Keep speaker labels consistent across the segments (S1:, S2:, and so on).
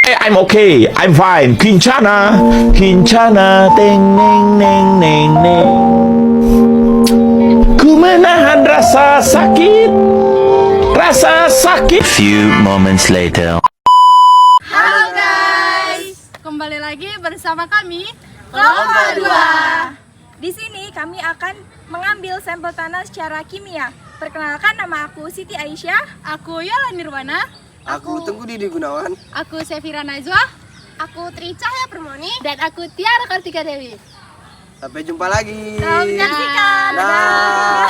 S1: I'm okay, I'm fine. Kincana, Kincana, teng neng neng neng neng. Ku menahan rasa sakit, rasa sakit.
S2: Few moments later.
S3: Halo guys, kembali lagi bersama kami Lomba 2.
S4: Di sini kami akan mengambil sampel tanah secara kimia. Perkenalkan, nama aku Siti Aisyah.
S3: Aku Yola Nirwana.
S5: Aku Tengku Didi Gunawan.
S3: Aku Sefira Najwa.
S6: Aku Tri Cahya Permoni.
S3: Dan aku Tiara Kartika Dewi.
S5: Sampai jumpa lagi.
S4: Selamat menyaksikan.
S5: Dah.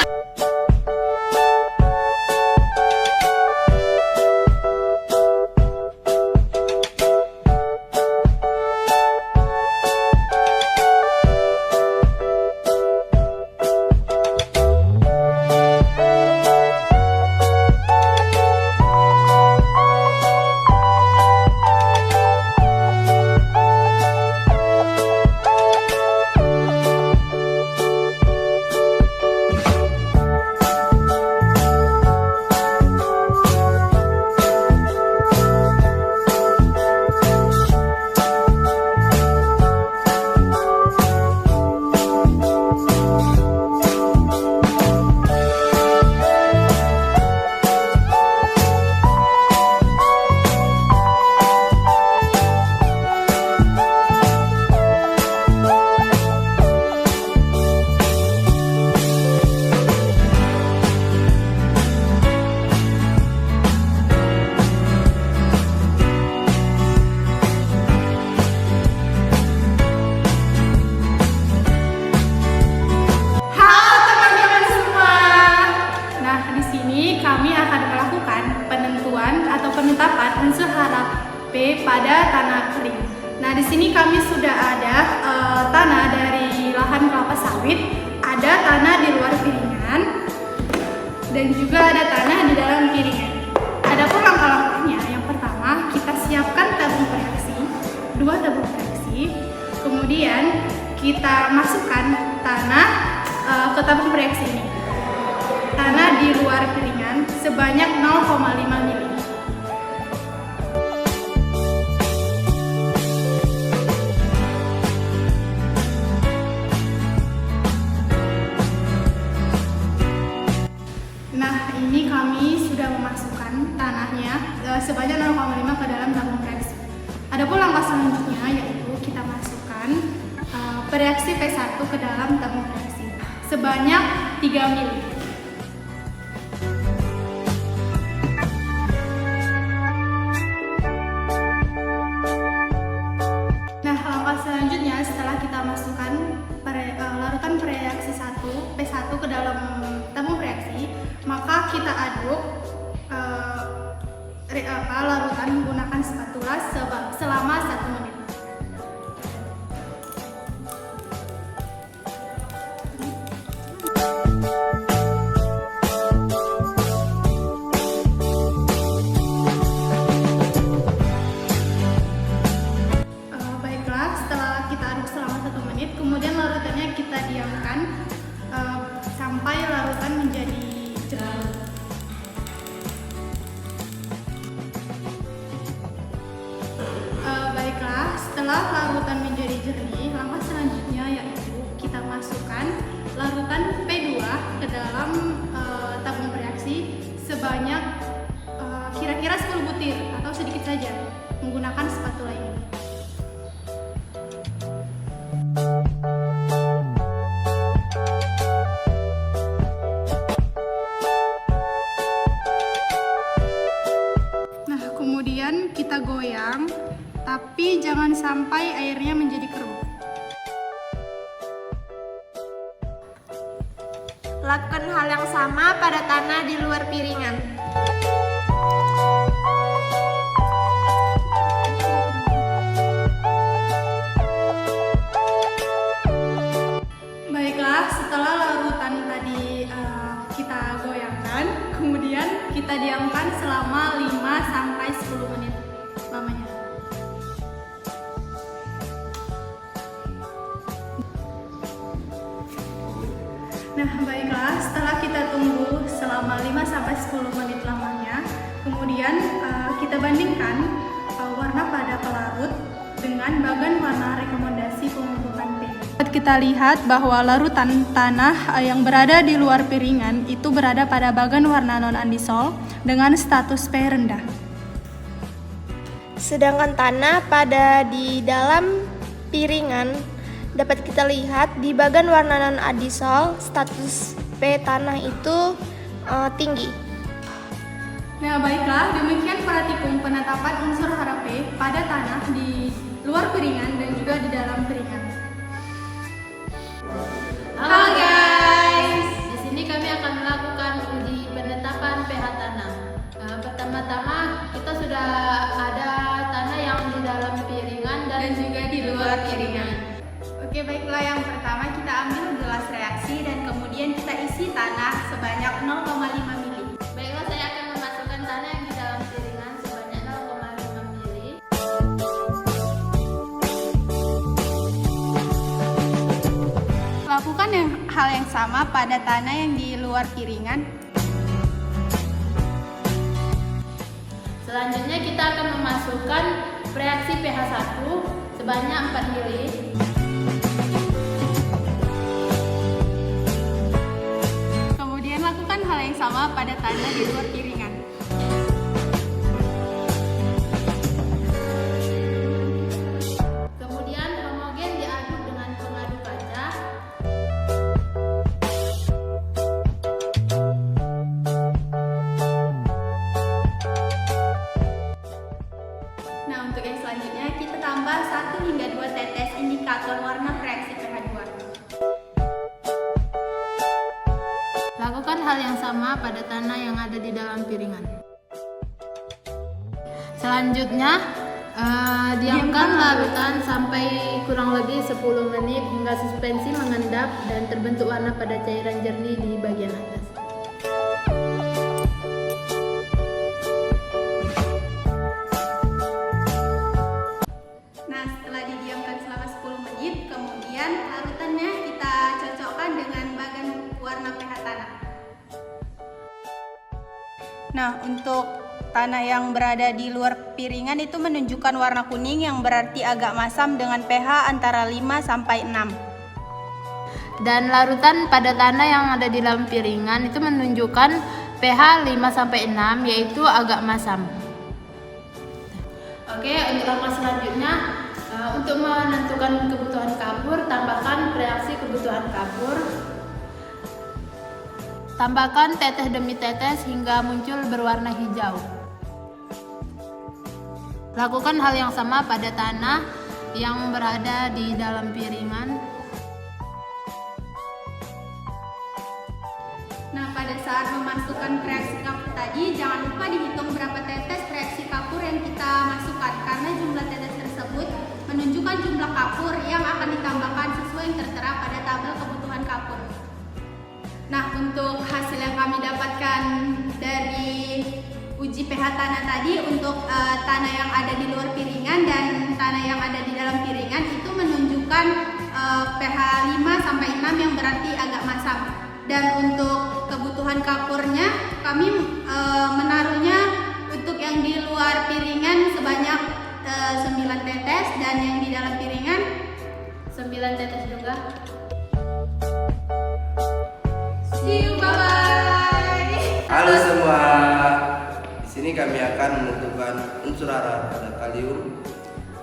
S3: Penetapan unsur hara P pada tanah kering. Nah, di sini kami sudah ada tanah dari lahan kelapa sawit, ada tanah di luar piringan, dan juga ada tanah di dalam piringan. Adapun langkah-langkahnya, yang pertama kita siapkan tabung reaksi, 2 tabung reaksi, kemudian kita masukkan tanah ke tabung reaksi ini. Tanah di luar piringan sebanyak 0,5 mili. Nah, ini kami sudah memasukkan tanahnya sebanyak 0,5 ke dalam tabung reaksi. Adapun langkah selanjutnya yaitu kita masukkan reaksi P1 ke dalam tabung reaksi sebanyak 3 mili. Nah, langkah selanjutnya setelah kita masukkan larutan reaksi P1 ke dalam tabung reaksi, maka kita aduk larutan menggunakan spatula selama 1 menit. Baiklah, setelah kita aduk selama 1 menit, kemudian larutannya kita diamkan sampai larutan menjadi jernih. Baiklah, setelah larutan menjadi jernih, langkah selanjutnya yaitu kita masukkan larutan P2 ke dalam tabung reaksi sebanyak kira-kira 10 butir atau sedikit saja menggunakan spatula ini. Nah, kemudian kita goyang, tapi jangan sampai airnya menjadi keruh.
S6: Lakukan hal yang sama pada tanah di luar piringan.
S3: Baiklah, setelah larutan tadi kita goyangkan, kemudian kita diamkan selama 5-10 menit lamanya. Nah, baiklah, setelah kita tunggu selama 5-10 menit lamanya, kemudian kita bandingkan warna pada dengan bagan warna rekomendasi pembentukan P. Kita lihat bahwa larutan tanah yang berada di luar piringan itu berada pada bagan warna non-andisol dengan status P rendah.
S6: Sedangkan tanah pada di dalam piringan dapat kita lihat di bagan warna non-adisol, status P tanah itu tinggi.
S3: Nah baiklah, demikian praktikum penetapan unsur hara P pada tanah di luar piringan dan juga di dalam piringan.
S7: Halo guys, di sini kami akan melakukan uji penetapan pH tanah. Pertama-tama kita sudah ada tanah yang di dalam piringan dan juga di luar piringan.
S3: Oke baiklah, yang pertama kita ambil gelas reaksi dan kemudian kita isi tanah sebanyak 0,5 mili.
S7: Baiklah, saya akan memasukkan tanah yang di dalam piringan sebanyak 0,5 mili.
S3: Lakukan hal yang sama pada tanah yang di luar piringan.
S7: Selanjutnya kita akan memasukkan reaksi pH 1 sebanyak 4 mili.
S3: Kemudian lakukan hal yang sama pada tanah di luar piringan.
S7: Kemudian homogen diaduk dengan pengaduk kaca.
S3: Nah untuk yang selanjutnya kita tambah 1 hingga 2 tetes indikator warna reaksi pH 2.
S7: Lakukan hal yang sama pada tanah yang ada di dalam piringan. Selanjutnya, diamkan larutan sampai kurang lebih 10 menit hingga suspensi mengendap dan terbentuk warna pada cairan jernih di bagian atas.
S3: Nah setelah didiamkan selama 10 menit, kemudian larutannya kita cocokkan dengan bagan warna pH tanah. Nah untuk tanah yang berada di luar piringan itu menunjukkan warna kuning yang berarti agak masam dengan pH antara 5 sampai 6.
S7: Dan larutan pada tanah yang ada di dalam piringan itu menunjukkan pH 5 sampai 6 yaitu agak masam. Oke, untuk langkah selanjutnya untuk menentukan kebutuhan kapur, tambahkan reaksi kebutuhan kapur. Tambahkan tetes demi tetes hingga muncul berwarna hijau. Lakukan hal yang sama pada tanah yang berada di dalam piringan.
S3: Nah pada saat memasukkan reaksi kapur tadi, jangan lupa dihitung berapa tetes reaksi kapur yang kita masukkan, karena jumlah tetes tersebut menunjukkan jumlah kapur yang akan ditambahkan sesuai yang tertera pada tabel kebutuhan kapur. Nah untuk hasil yang kami dapatkan dari uji pH tanah tadi, untuk tanah yang ada di luar piringan dan tanah yang ada di dalam piringan itu menunjukkan pH 5 sampai 6 yang berarti agak masam. Dan untuk kebutuhan kapurnya kami menaruhnya untuk yang di luar piringan sebanyak 9 tetes dan yang di dalam piringan
S7: 9 tetes juga.
S3: See you, bye-bye.
S5: Halo semua. Di sini kami akan menentukan unsur hara pada kalium.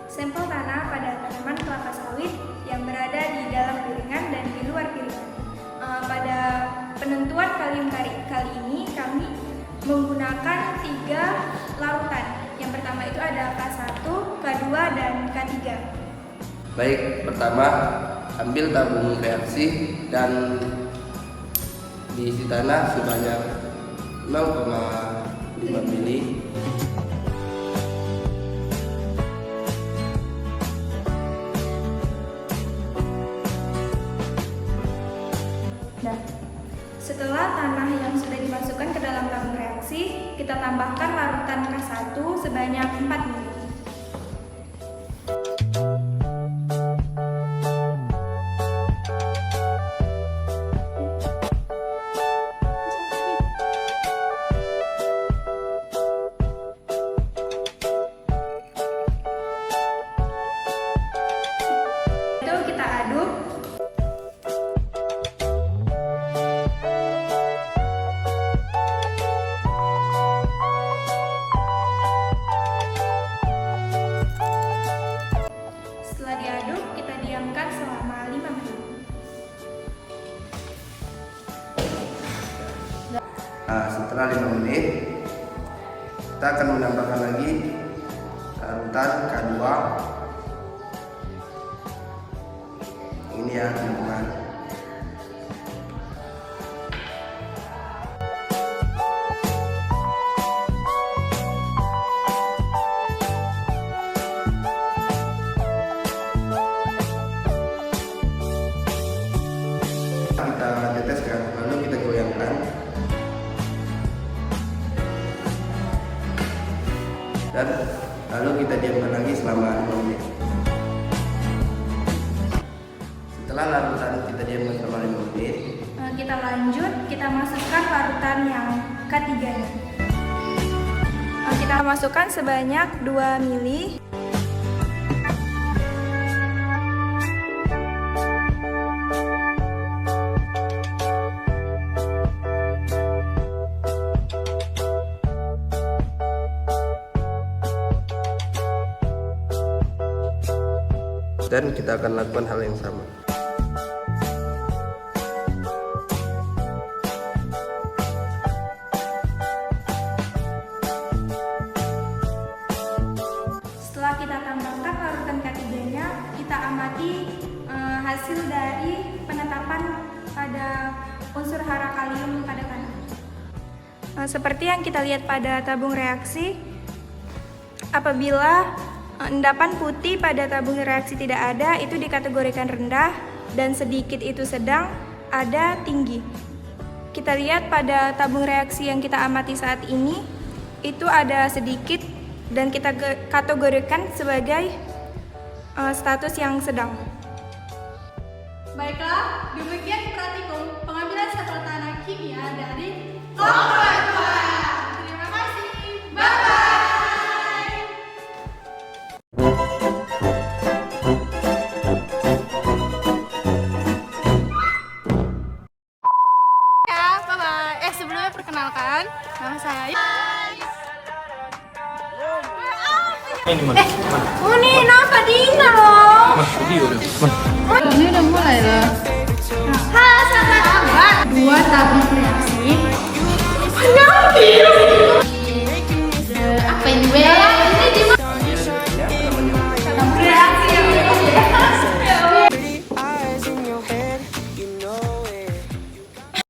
S4: Sampel tanah pada tanaman kelapa sawit yang berada di dalam piringan dan di luar piringan. Pada penentuan kalium kali ini kami menggunakan 3 larutan. Yang pertama itu ada K1, K2, dan K3.
S5: Baik, pertama ambil tabung reaksi dan diisi tanah sebanyak 0,5 mili.
S4: Setelah tanah yang sudah dimasukkan ke dalam tabung reaksi, kita tambahkan larutan K1 sebanyak 4 mili.
S5: Setelah 5 menit kita akan menambahkan lagi larutan K2. Ini ya teman-teman. Kita teteskan, lalu kita goyangkan dan lalu kita diamkan lagi selama 5 menit. Setelah larutan kita diamkan selama 5 menit,
S4: Kita lanjut, kita masukkan larutan yang ketiganya. Kita masukkan sebanyak 2 mili.
S5: dan kita akan lakukan hal yang sama.
S4: Setelah kita tambahkan larutan ketiganya, kita amati hasil dari penetapan pada unsur hara kalium pada tanah. Seperti yang kita lihat pada tabung reaksi, apabila endapan putih pada tabung reaksi tidak ada, itu dikategorikan rendah, dan sedikit itu sedang, ada tinggi. Kita lihat pada tabung reaksi yang kita amati saat ini, itu ada sedikit dan kita kategorikan sebagai status yang sedang.
S3: Baiklah, demikian praktikum pengambilan sampel tanah kimia dari kelompok 2. Terima kasih. Bye-bye. Ya, bye-bye. Sebelumnya perkenalkan, nama saya. Ini napa Dina loh? Ini udah mulai loh. Halo sahabat, 2 tabung reaksi. Penyakit.